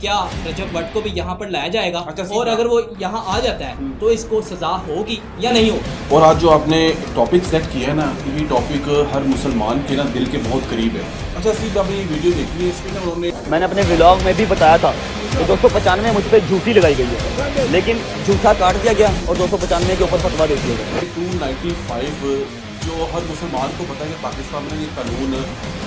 क्या रजब भट्ट को भी यहाँ पर लाया जाएगा? अच्छा, और अगर वो यहाँ आ जाता है तो इसको सज़ा होगी या नहीं होगी? और आज जो आपने टॉपिक सेट किया है ना, ये टॉपिक हर मुसलमान के ना दिल के बहुत करीब है। अच्छा सीधा आपने ये वीडियो देखी है, इसमें ना उन्होंने मैंने अपने व्लॉग में भी बताया था कि 295 मुझ पर झूठी लगाई गई है, लेकिन झूठा काट दिया गया और 295 के ऊपर फतवा दे दिया गया। 295 जो हर मुसलमान को पता है कि पाकिस्तान में ये कानून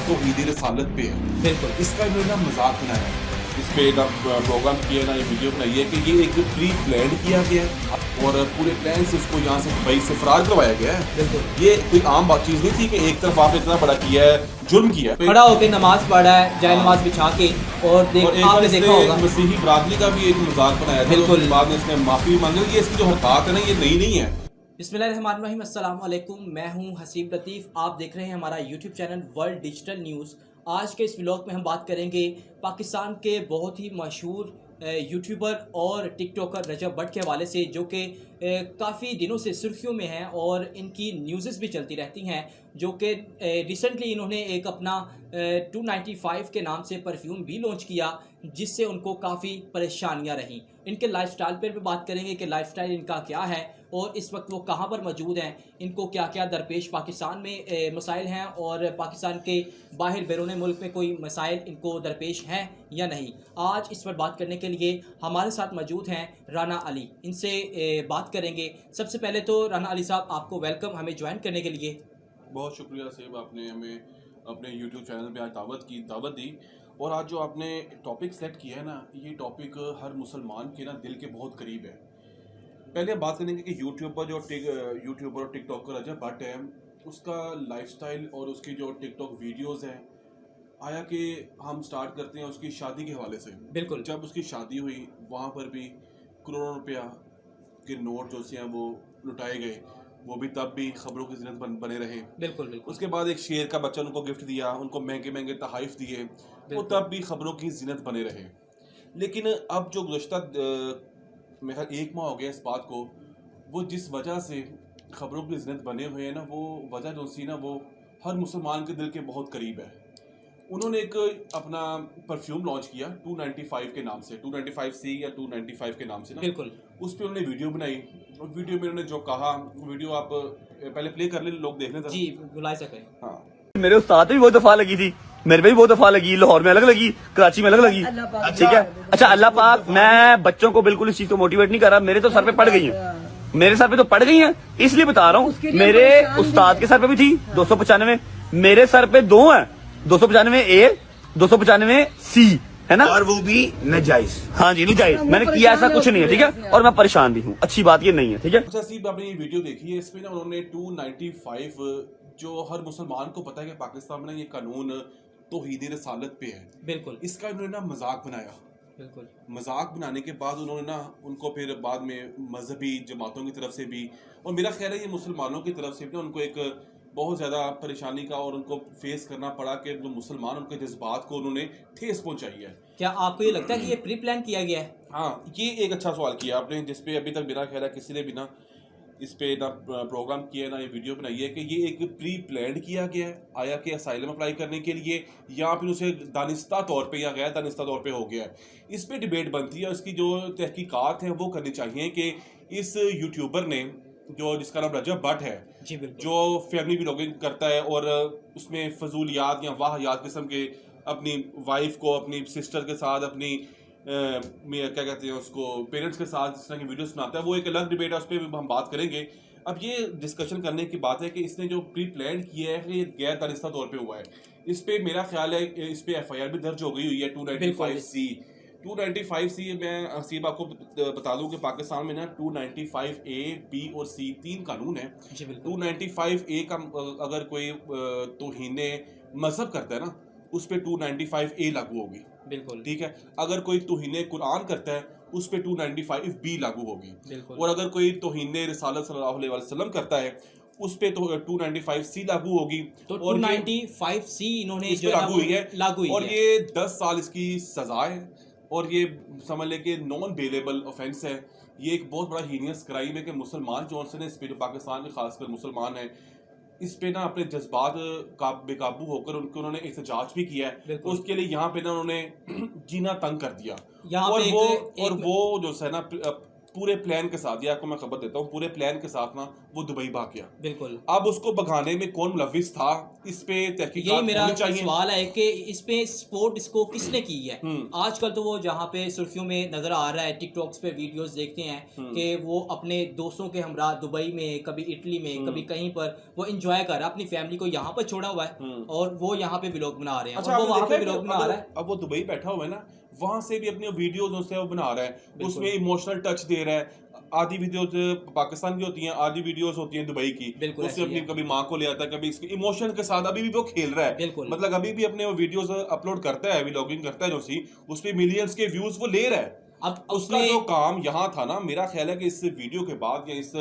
तौहीद रिसालत पे है। बिल्कुल। इसका इन्होंने ना मजाक बनाया है, इस पे ना प्रोग्राम किया ना, ये वीडियो बनाई है कि ये एक प्री प्लान किया गया है और पूरे प्लान से उसको यहाँ से दुबई से फरार करवाया गया है। बिल्कुल। ये कोई आम बात चीज़ नहीं थी कि एक तरफ आपने इतना बड़ा किया है, जुल्म किया है, खड़ा होकर नमाज पढ़ा है, जाए नमाज बिछा के, और आपने देखा होगा मसीही बरादरी का भी एक मजाक बनाया था। बिल्कुल। बाद में इसने माफी मांगी। ये इसकी जो हरकत है ना, ये नई नहीं है। बिस्मिल्लाहिर्रहमानिर्रहीम, अस्सलाम वालेकुम। मैं हूं हसीब लतीफ़, आप देख रहे हैं हमारा YouTube channel world digital news. आज के इस व्लॉग में हम बात करेंगे पाकिस्तान के बहुत ही मशहूर यूट्यूबर और टिकटॉकर रजब भट्ट के हवाले से, जो कि काफ़ी दिनों से सुर्खियों में हैं और इनकी न्यूज़ भी चलती रहती हैं। जो कि रिसेंटली इन्होंने एक अपना 295 के नाम से परफ्यूम भी लॉन्च किया, जिससे उनको काफ़ी परेशानियां रहीं। इनके लाइफस्टाइल पर भी बात करेंगे कि लाइफस्टाइल इनका क्या है और इस वक्त वो कहाँ पर मौजूद हैं, इनको क्या क्या दरपेश पाकिस्तान में मसाइल हैं और पाकिस्तान के बाहर बैरून मुल्क में कोई मसाइल इनको दरपेश हैं या नहीं। आज इस पर बात करने के लिए हमारे साथ मौजूद हैं राना अली, इनसे बात करेंगे। सबसे पहले तो राना अली साहब, आपको वेलकम हमें ज्वाइन करने के लिए। बहुत शुक्रिया सेब, आपने हमें अपने यूट्यूब चैनल पे आज दावत दी। और आज जो आपने टॉपिक सेलेक्ट किया है ना, ये टॉपिक हर मुसलमान के ना दिल के बहुत करीब है। पहले हम बात करेंगे कि यूट्यूबर और टिकटॉकर रजब भट्ट है, उसका लाइफस्टाइल और उसकी जो टिकटॉक वीडियोस हैं। आया कि हम स्टार्ट करते हैं उसकी शादी के हवाले से। बिल्कुल। जब उसकी शादी हुई, वहाँ पर भी करोड़ों रुपया के नोट जो हैं वो लुटाए गए, वो भी तब भी खबरों की ज़िन्नत बने रहे। बिल्कुल बिल्कुल। उसके बाद एक शेर का बच्चा उनको गिफ्ट दिया, उनको महंगे महंगे तहाइफ दिए, वो तब भी खबरों की ज़िन्नत बने रहे। लेकिन अब जो गुज़श्ता मेरा 1 माह हो गया इस बात को, वो जिस वजह से खबरों की ज़िन्नत बने हुए हैं ना, वो वजह जो सी ना, वो हर मुसलमान के दिल के बहुत करीब है। उन्होंने एक अपना परफ्यूम लॉन्च किया 295 के नाम से, 295C या 295 के नाम से ना। बिल्कुल। उस पर उन्होंने वीडियो बनाई और वीडियो में उन्होंने जो कहा, वीडियो आप पहले प्ले कर ले, लोग देख लें जरा। जी, बुला सकें। हाँ, मेरे उस्ताद पे भी बहुत दफा लगी थी, मेरे पे भी बहुत दफा लगी, लाहौर में अलग लगी, कराची में अलग लगी। ठीक है, अच्छा अल्लाह पाक, मैं बच्चों को बिल्कुल इस चीज को मोटिवेट नहीं कर रहा, मेरे तो सर पे पड़ गई है, मेरे सर पे तो पड़ गई है, इसलिए बता रहा हूँ। मेरे उस्ताद के सर पे भी थी 295, मेरे सर पे 2 है, 295A 295C, है ना, और वो भी नजायज। हाँ जी नजायज, मैंने किया ऐसा कुछ नहीं है। ठीक है, और मैं परेशान भी हूँ, अच्छी बात ये नहीं है। ठीक है, अच्छा सीब, आपने ये वीडियो देखी है, इसमें ना उन्होंने 295 जो हर मुसलमान को पता है कि पाकिस्तान में ना ये कानून तौहीद रिसालत पे है। बिल्कुल। इसका इन्होंने ना मजाक बनाया। बिल्कुल। मजाक बनाने के बाद उन्होंने ना उनको फिर बाद में मजहबी जमातों की तरफ से भी, और मेरा ख्याल है ये मुसलमानों की तरफ से भी ना, उनको एक बहुत ज़्यादा परेशानी का और उनको फेस करना पड़ा कि जो मुसलमान उनके जज्बात को उन्होंने ठेस पहुंचाई है। क्या आपको ये लगता है कि ये प्री प्लान किया गया है? हाँ, ये एक अच्छा सवाल किया आपने, जिसपे अभी तक मेरा ख्याल है किसी ने भी ना इस पे ना प्रोग्राम किया ना ये वीडियो बनाई है कि ये एक प्री प्लान किया गया है। आया कि असाइलम अप्लाई करने के लिए, या फिर उसे दानिस्ता तौर पे या गैर दानिस्ता तौर पे हो गया है। इस पे डिबेट बनती है, उसकी जो तहकीकात है वो करनी चाहिए कि इस यूट्यूबर ने, जो जिसका नाम रजब भट्ट है, जी बिल्कुल, जो फैमिली व्लॉगिंग करता है और उसमें फजूलियात या वाहियात किस्म के अपनी वाइफ को, अपनी सिस्टर के साथ, अपनी क्या कहते हैं उसको, पेरेंट्स के साथ इस तरह की वीडियो सुनाता है, वो एक अलग डिबेट है, उस पर भी हम बात करेंगे। अब ये डिस्कशन करने की बात है कि इसने जो प्री प्लान किया है ये गैर दानिस्ता तौर पे हुआ है। इस पे मेरा ख्याल है इस पे FIR भी दर्ज हो गई हुई है 295C। 295C मैं हसीब आपको बता दूं कि पाकिस्तान में ना 295A, B और C 3 कानून है। 295A का अगर कोई तौहीने मजहब करता है ना, उस पे 295A लागू होगी। बिल्कुल। ठीक है, अगर कोई तौहीने कुरान करता है उस पे 295B लागू होगी। बिल्कुल। और अगर कोई तौहीने रिसालत सल्लल्लाहु अलैहि वसल्लम करता है उस पे तो 295C लागू होगी। तो और 295C इन्होंने इस पे लागू हुई है, लागू हुई और है। ये 10 साल इसकी सजा है, और ये समझ लें कि नॉन बेलेबल ऑफेंस है। ये एक बहुत बड़ा हीनियस क्राइम है कि मुसलमान जो से इस पे, जो पाकिस्तान में खासकर मुसलमान है, इस पे ना अपने जज्बात बेकाबू होकर उन्होंने एहतजाज भी किया है। बिल्कुल। उसके लिए यहाँ पे ना उन्होंने जीना तंग कर दिया। यहाँ और पे वो जो है ना पूरे प्लान के साथ, ये आपको मैं खबर देता हूँ, पूरे प्लान के साथ ना वो दुबई भाग गया। बिल्कुल। अब उसको भगाने में कौन मुलविस था, इस पे यही तहकीकात मेरा होनी चाहिए। सवाल है कि इस पे सपोर्ट इसको किसने की है। आजकल तो वो जहाँ पे सुर्खियों में नजर आ रहा है, टिकटॉक्स पे वीडियोस देखते हैं कि वो अपने दोस्तों के हमरा दुबई में, कभी इटली में, कभी कहीं पर वो एंजॉय कर रहा है, अपनी फैमिली को यहाँ पर छोड़ा हुआ है और वो यहाँ पे व्लॉग बना रहे हैं। अच्छा, और वो वहाँ पे देखा है व्लॉग बना रहा है। अब वो दुबई बैठा हुआ है ना, वहां से भी अपने वीडियोस वो बना रहा है, उसमें इमोशनल टच दे रहा है। आधी वीडियोस पाकिस्तान की होती हैं, आधी वीडियोस होती हैं दुबई की। उससे अपनी कभी माँ को ले आता है, कभी इसके इमोशन के साथ अभी भी वो खेल रहा है। मतलब अभी भी अपने वो वीडियोस अपलोड करता है, व्लॉगिंग करता है, जो सी उस पे मिलियंस के व्यूज वो ले रहा है। अब उसका जो काम यहाँ था ना, मेरा ख्याल है कि इस वीडियो के बाद या इस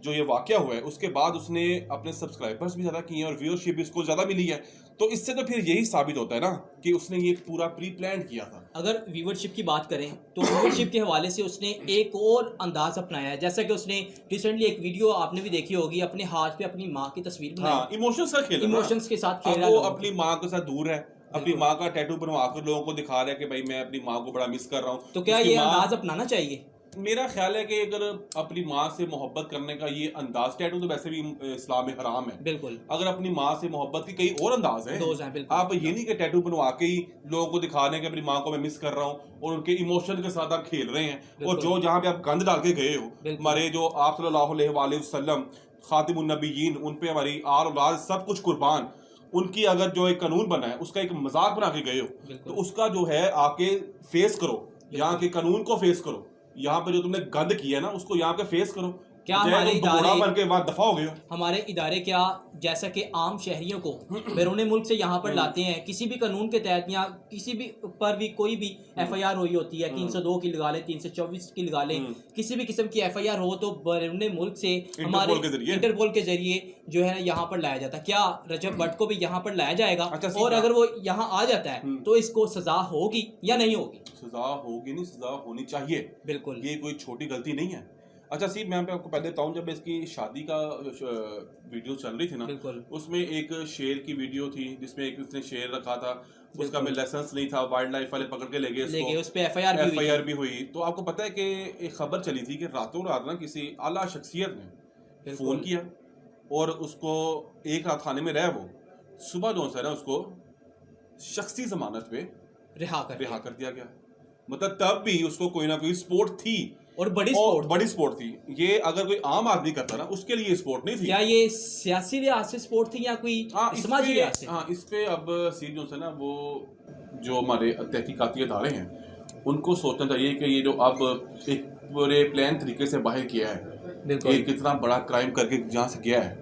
जो ये वाकया हुआ है उसके बाद उसने अपने सब्सक्राइबर्स भी ज्यादा किए हैं और व्यूअरशिप भी उसको ज्यादा मिली है। तो इससे तो फिर यही साबित होता है ना कि उसने ये पूरा प्री प्लान किया था। अगर व्यूअरशिप की बात करें तो व्यूअरशिप के हवाले से उसने एक और अंदाज अपनाया है। जैसा कि उसने रिसेंटली एक वीडियो आपने भी देखी होगी, अपने हाथ पे अपनी माँ की तस्वीर बनाई। हाँ, इमोशंस का खेल, इमोशंस के साथ खेल रहा है। है। वो अपनी माँ के साथ दूर है, अपनी माँ का टैटू बनवा कर लोगों को दिखा रहा है कि भाई मैं अपनी माँ को बड़ा मिस कर रहा हूँ। तो क्या ये अंदाज अपनाना चाहिए? मेरा ख्याल है कि अगर अपनी माँ से मोहब्बत करने का ये अंदाज, टैटू तो वैसे भी इस्लाम में हराम है। बिल्कुल। अगर अपनी माँ से मोहब्बत की कई और अंदाज है, आप ये नहीं कि टैटू बनवा के ही लोगों को दिखा रहे हैं कि अपनी माँ को मैं मिस कर रहा हूँ और उनके इमोशन के साथ आप खेल रहे हैं। और जो जहाँ पे आप गंद डाल के गए हो, हमारे जो आप सल्लल्लाहु अलैहि वसल्लम खातिमुन नबिय्यीन, उन पे हमारी आल औलाद सब कुछ कुर्बान, उनकी अगर जो एक कानून बना है उसका एक मजाक बना के गए हो, तो उसका जो है आके फेस करो, यहाँ के कानून को फेस करो। यहाँ पे जो तुमने गंद किया है ना उसको यहाँ पे फेस करो। क्या हमारे इदारे बन के बाद दफा हो गए, हमारे इदारे क्या जैसा कि आम शहरियों को बैरून मुल्क से यहाँ पर लाते हैं, किसी भी कानून के तहत या किसी भी पर भी कोई भी एफआईआर हुई होती है, 302 की लगा ले, 324 की लगा ले, किसी भी किस्म की एफआईआर हो तो बैरून मुल्क से हमारे इंटरपोल के जरिए जो है यहाँ पर लाया जाता है। क्या रजब भट्ट को भी यहाँ पर लाया जाएगा? और अगर वो यहाँ आ जाता है तो इसको सजा होगी या नहीं होगी? सजा होगी नहीं, सजा होनी चाहिए। बिल्कुल, ये कोई छोटी गलती नहीं है। अच्छा सी, मैं आपको पहले बताऊं, जब इसकी शादी का वीडियो चल रही थी ना, उसमें एक शेर की वीडियो थी जिसमें एक उसने शेर रखा था, उसका में लाइसेंस नहीं था, वाइल्ड लाइफ वाले पकड़ के ले गए उसको, उस पे एफआईआर भी हुई। तो आपको पता है कि एक खबर चली थी कि रातों रात ना किसी आला शख्सियत ने फोन किया और उसको एक रात थाने में रहे, वो सुबह जो है ना उसको शख्सी जमानत पे रिहा कर दिया गया। मतलब तब भी उसको कोई ना कोई सपोर्ट थी, और बड़ी स्पोर्ट थी। ये अगर कोई आम आदमी करता ना उसके लिए स्पोर्ट नहीं थी। क्या ये सियासी लिहाज से स्पोर्ट थी या कोई समाजी लिहाज से? हाँ, इस पे अब सीट जो है ना, वो जो हमारे तहकीकाती अदारे हैं उनको सोचना चाहिए कि ये जो अब एक पूरे प्लान तरीके से बाहर किया है, एक कितना बड़ा क्राइम करके यहाँ से गया है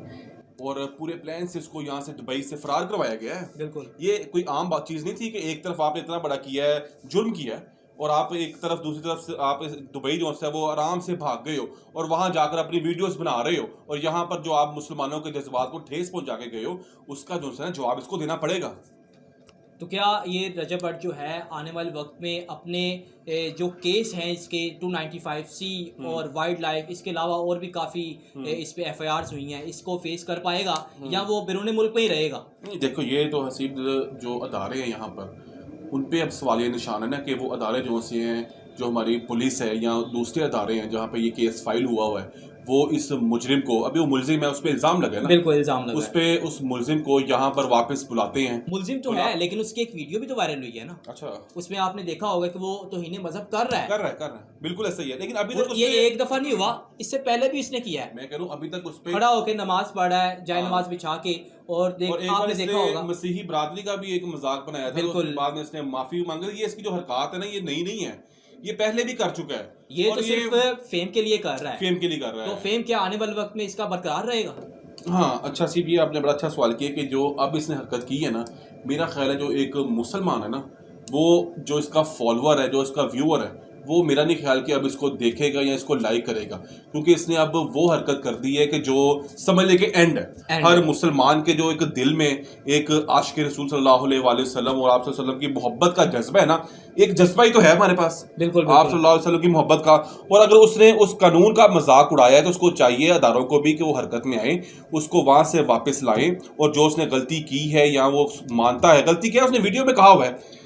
और पूरे प्लान से इसको यहाँ से दुबई से फरार करवाया गया है। बिल्कुल, ये कोई आम बात चीज़ नहीं थी कि एक तरफ आपने इतना बड़ा किया है, जुर्म किया है, और आप एक तरफ दूसरी तरफ से आप दुबई जो है वो आराम से भाग गए हो और वहां जाकर अपनी वीडियोस बना रहे हो, और यहाँ पर जो आप मुसलमानों के जज्बात को ठेस पहुंचा के गए हो, उसका जो है जवाब इसको देना पड़ेगा। तो क्या ये रजब भट्ट जो है आने वाले वक्त में अपने जो केस हैं इसके 295C और वाइल्ड लाइफ, इसके अलावा और भी काफ़ी इस पे एफआईआर्स हुई हैं, इसको फेस कर पाएगा या वो बैरून मुल्क में ही रहेगा? देखो, ये तो हसीब जो अदारे हैं यहाँ पर, उन पे अब सवालिया निशान है ना कि वो अदारे जो से हैं, जो हमारी पुलिस है या दूसरे अदारे हैं जहाँ पे ये केस फाइल हुआ है, वो इस मुजरिम को, अभी वो मुलजिम है उस पे इल्जाम लगा ना, बिल्कुल इल्जाम लगा, उस पे उस मुलजिम को यहाँ पर वापस बुलाते हैं। मुलजिम तो है, लेकिन उसकी एक वीडियो भी तो वायरल हुई है ना। अच्छा, उसमें आपने देखा होगा कि वो तौहीन मजहब कर रहा है। बिल्कुल ऐसा ही है, लेकिन अभी तक ये एक दफा नहीं हुआ, इससे पहले भी इसने किया है। मैं कह रहा हूँ अभी तक उस पे खड़ा होकर नमाज पढ़ा है, जाए नमाज बिछा के, और आपने देखा होगा मसीही बरादरी का भी एक मजाक बनाया था, बिल्कुल बाद में इसने माफी मांगी। ये इसकी जो हरकत है ना, ये नई नहीं है, ये पहले भी कर चुका है। ये तो सिर्फ फेम के लिए कर रहा है, फेम के लिए कर रहा है। तो फेम क्या आने वाले वक्त में इसका बरकरार रहेगा? हाँ, अच्छा सी भी आपने बड़ा अच्छा सवाल किया कि जो अब इसने हरकत की है ना, मेरा ख्याल है जो एक मुसलमान है ना, वो जो इसका फॉलोअर है, जो इसका व्यूअर है, वो मेरा नहीं ख्याल कि अब इसको देखेगा या इसको लाइक करेगा, क्योंकि इसने अब वो हरकत कर दी है कि जो समझ ले कि एंड है। हर मुसलमान के जो एक दिल में एक आशिक रसूल सल्लल्लाहु अलैहि वसल्लम और आप सल्लल्लाहु अलैहि वसल्लम की मोहब्बत का जज्बा है ना, एक जज्बा ही तो है हमारे पास, बिल्कुल आप सल्लल्लाहु अलैहि वसल्लम की मोहब्बत का। और अगर उसने उस कानून का मजाक उड़ाया है तो उसको चाहिए अदारों को भी कि वो हरकत में आए, उसको वहां से वापस लाएं, और जो उसने गलती की है या वो मानता है गलती क्या है, उसने वीडियो में कहा हुआ है,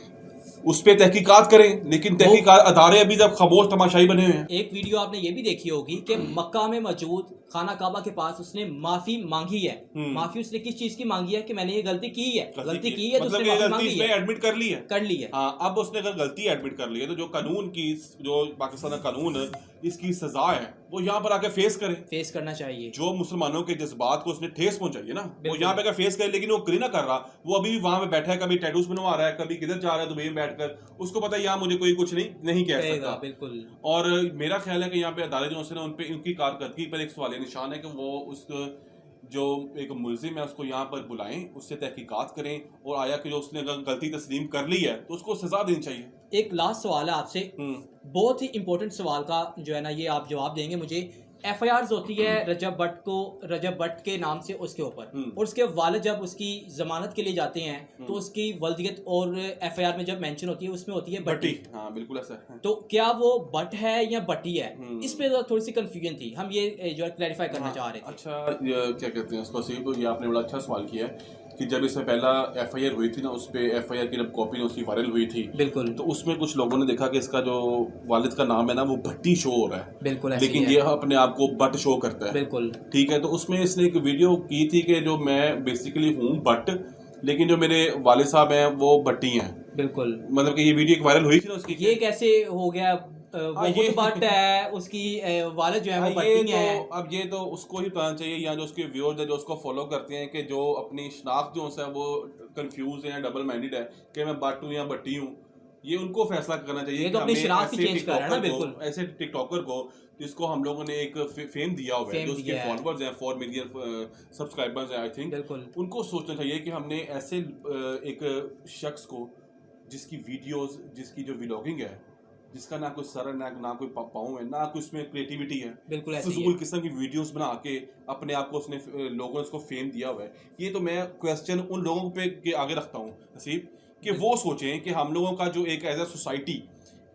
उस पर तहकीकात करें। लेकिन तहकीकात अदारे अभी तक खामोश तमाशाई बने हुए हैं। एक वीडियो आपने ये भी देखी होगी कि मक्का में मौजूद खाना काबा के पास उसने माफी मांगी है। माफी उसने किस चीज की मांगी है कि मैंने ये गलती की है, गलती की है तो मतलब उसने माफी मांगी है, एडमिट कर ली है, कर ली है। हाँ, अब उसने अगर गलती एडमिट कर ली है तो जो कानून की, जो पाकिस्तान का कानून इसकी सजा है वो यहाँ पर आके फेस करे, फेस करना चाहिए। जो मुसलमानों के जज्बात को उसने ठेस पहुंचाई है ना, वो यहाँ पे फेस करे। लेकिन वो करी ना कर रहा, वो अभी भी वहां पे बैठा है, कभी टैटूज बनवा रहा है, कभी किधर जा रहा है दुबई में बैठकर, उसको पता है यहाँ मुझे कोई कुछ नहीं कह सकता। बिल्कुल। और मेरा ख्याल है कि यहाँ पे अदालत जो है उन पे उनकी कारकर्दगी पर एक सवालिया निशान है कि वो उस जो एक मुलजिम है उसको यहाँ पर बुलाएं, उससे तहकीकात करें, और आया कि जो उसने अगर गलती तस्लीम कर ली है तो उसको सजा देनी चाहिए। एक लास्ट सवाल है आपसे, बहुत ही इंपॉर्टेंट सवाल का जो है ना ये आप जवाब देंगे मुझे। FIRs होती है रजब भट्ट के नाम से उसके ऊपर, और उसके वालिद जब उसकी जमानत के लिए जाते हैं तो उसकी वल्दियत और FIR में जब मेंशन होती है उसमें होती है भट्टी। हाँ बिल्कुल ऐसा है। तो क्या वो भट्ट है या भट्टी है, इस पे थोड़ी सी कंफ्यूजन थी, हम ये जो है क्लैरिफाई करना चाह रहे थे। अच्छा, क्या कहते हैं उसको सीब, ये आपने बड़ा अच्छा सवाल किया है कि जब इससे पहला FIR हुई थी ना, उस पे FIR की जब कॉपी उसकी वायरल हुई थी, बिल्कुल, तो उसमें कुछ लोगों ने देखा कि इसका जो वालिद का नाम है ना वो भट्टी शो हो रहा है, बिल्कुल, लेकिन ये अपने आप को भट्ट शो करता है, बिल्कुल ठीक है। तो उसमें इसने एक वीडियो की थी कि जो मैं बेसिकली हूँ भट्ट, लेकिन जो मेरे वालिद साहब हैं वो भट्टी हैं, बिल्कुल। मतलब कि ये वीडियो वायरल हुई थी ना उसकी, ये कैसे हो गया? वो खुद भट्ट है, उसकी वालिद जो है वो भट्टी है। अब ये तो उसको ही बताना चाहिए, या जो उसके व्यूअर्स हैं जो उसको फॉलो करते हैं, कि जो अपनी शनाख्त जो है वो कंफ्यूज है, डबल माइंडेड है कि मैं भट्ट हूँ या भट्टी हूँ, ये उनको फैसला करना चाहिए। ये तो अपनी शनाख्त ही चेंज कर रहा है ना, बिल्कुल। ऐसे टिकटॉकर को जिसको हम लोगों ने एक फेम दिया हुआ है, जो उसके फॉलोअर्स हैं 4 मिलियन सब्सक्राइबर्स हैं आई थिंक, बिल्कुल, उनको सोचना चाहिए कि हमने ऐसे एक शख्स को जिसकी वीडियोस, जिसकी जो व्लॉगिंग है, जिसका ना कोई सर है ना कोई पाँव है, ना कोई उसमें क्रिएटिविटी है, बिल्कुल फजूल किस्म की वीडियोस बना के अपने आप को उसने लोगों ने उसको फेम दिया हुआ है। ये तो मैं क्वेश्चन उन लोगों पे के आगे रखता हूँ नसीब, कि वो सोचें कि हम लोगों का जो एक एज अ सोसाइटी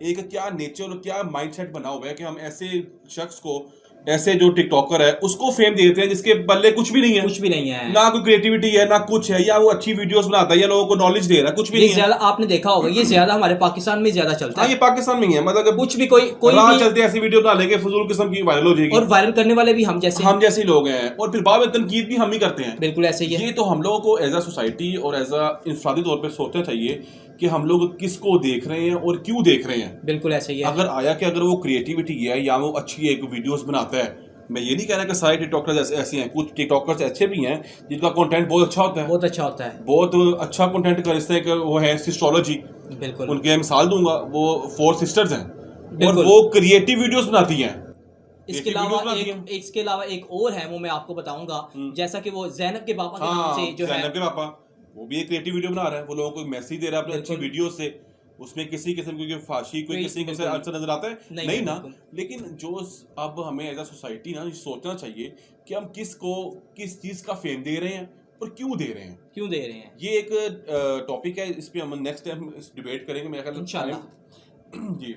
एक क्या नेचर और क्या माइंडसेट बना हुआ है कि हम ऐसे शख्स को, ऐसे जो टिकटॉकर है उसको फेम दे देते हैं जिसके बल्ले कुछ भी नहीं है, ना कोई क्रिएटिविटी है ना कुछ है, या वो अच्छी वीडियोस बनाता है या लोगों को नॉलेज दे रहा है, कुछ भी नहीं है। ज्यादा आपने देखा होगा ये ज्यादा हमारे पाकिस्तान में ज्यादा चलता है। ये पाकिस्तान में ही है, मतलब कुछ भी कोई राह चलते ऐसी वीडियो बना लेंगे फजूल किस्म की, वायरल हो जाएगी, और वायरल करने वाले भी हम जैसे लोग हैं, और फिर बाद में तनकीद भी हम ही करते हैं। बिल्कुल ऐसे ही है। ये तो हम लोगों को एज अ सोसाइटी और एज अ इंफरादी तौर पर सोचना चाहिए कि हम लोग किसको देख रहे हैं और क्यों देख रहे हैं। बिल्कुल ऐसे ही है। अगर आया कि अगर वो क्रिएटिविटी है या वो अच्छी एक वीडियोस बनाता है, मैं ये नहीं कह रहा कि सारे टिकटॉकर्स ऐसे हैं, कुछ टिकटॉकर्स ऐसे भी हैं जिनका कंटेंट बहुत अच्छा होता है, बहुत अच्छा होता है, बहुत अच्छा कंटेंट कर इस तरह के वो है सिस्ट्रोलॉजी, बिल्कुल, उनके मिसाल दूंगा, वो 4 सिस्टर्स हैं और वो क्रिएटिव वीडियोस बनाती हैं। इसके अलावा एक और है, वो मैं आपको बताऊंगा, जैसा कि वो ज़ैनब के पापा के नाम से जो है, ज़ैनब के पापा, वो भी एक क्रिएटिव वीडियो बना रहा है, वो लोगों को मैसेज दे रहा है अपनी अच्छी वीडियो से, उसमें किसी किस्म की फाशी कोई किसी को आंसर नजर आता है नहीं ना। लेकिन जो अब हमें एज अ सोसाइटी ना सोचना चाहिए कि हम किस चीज का फेम दे रहे हैं और क्यों दे रहे हैं। ये एक टॉपिक है, इस पे हम नेक्स्ट टाइम डिबेट करेंगे मेरे ख्याल इंशाल्लाह। जी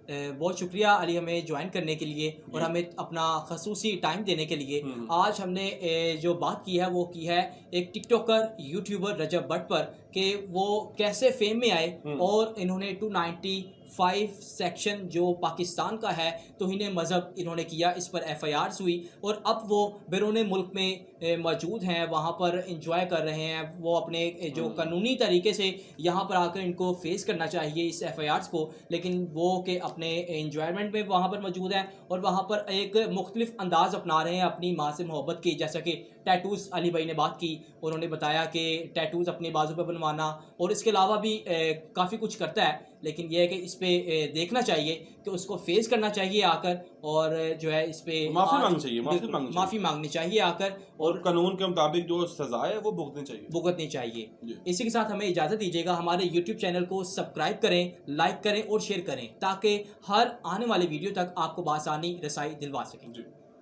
बहुत शुक्रिया अली हमें ज्वाइन करने के लिए और हमें अपना खसूसी टाइम देने के लिए। आज हमने जो बात की है वो की है एक टिकटॉकर यूट्यूबर रजब भट्ट पर, कि वो कैसे फेम में आए और इन्होंने 295 सेक्शन जो पाकिस्तान का है तौहीन मज़हब इन्होंने किया, इस पर FIRs हुई और अब वो बैरून मुल्क में मौजूद हैं, वहाँ पर इंजॉय कर रहे हैं। वो अपने जो कानूनी तरीके से यहाँ पर आकर इनको फेस करना चाहिए इस FIRs को, लेकिन वो के अपने इंजॉयमेंट में वहाँ पर मौजूद हैं और वहाँ पर एक मुख्तलिफ अंदाज़ अपना रहे हैं अपनी माँ से मोहब्बत की। जैसा कि टैटूज़ अली भाई ने बात की, उन्होंने बताया कि टैटूज़ अपनी बाजू पर बनवा मारना और इसके अलावा भी काफ़ी कुछ करता है, लेकिन यह है कि इस पे देखना चाहिए कि उसको फेस करना चाहिए आकर, और जो है इस पे माफ़ी मांगनी चाहिए, माफ़ी मांगनी चाहिए आकर, और कानून के मुताबिक जो सजा है वो भुगतनी चाहिए। इसी के साथ हमें इजाज़त दीजिएगा। हमारे YouTube चैनल को सब्सक्राइब करें, लाइक करें और शेयर करें, ताकि हर आने वाली वीडियो तक आपको बासानी रसाई दिलवा सकें।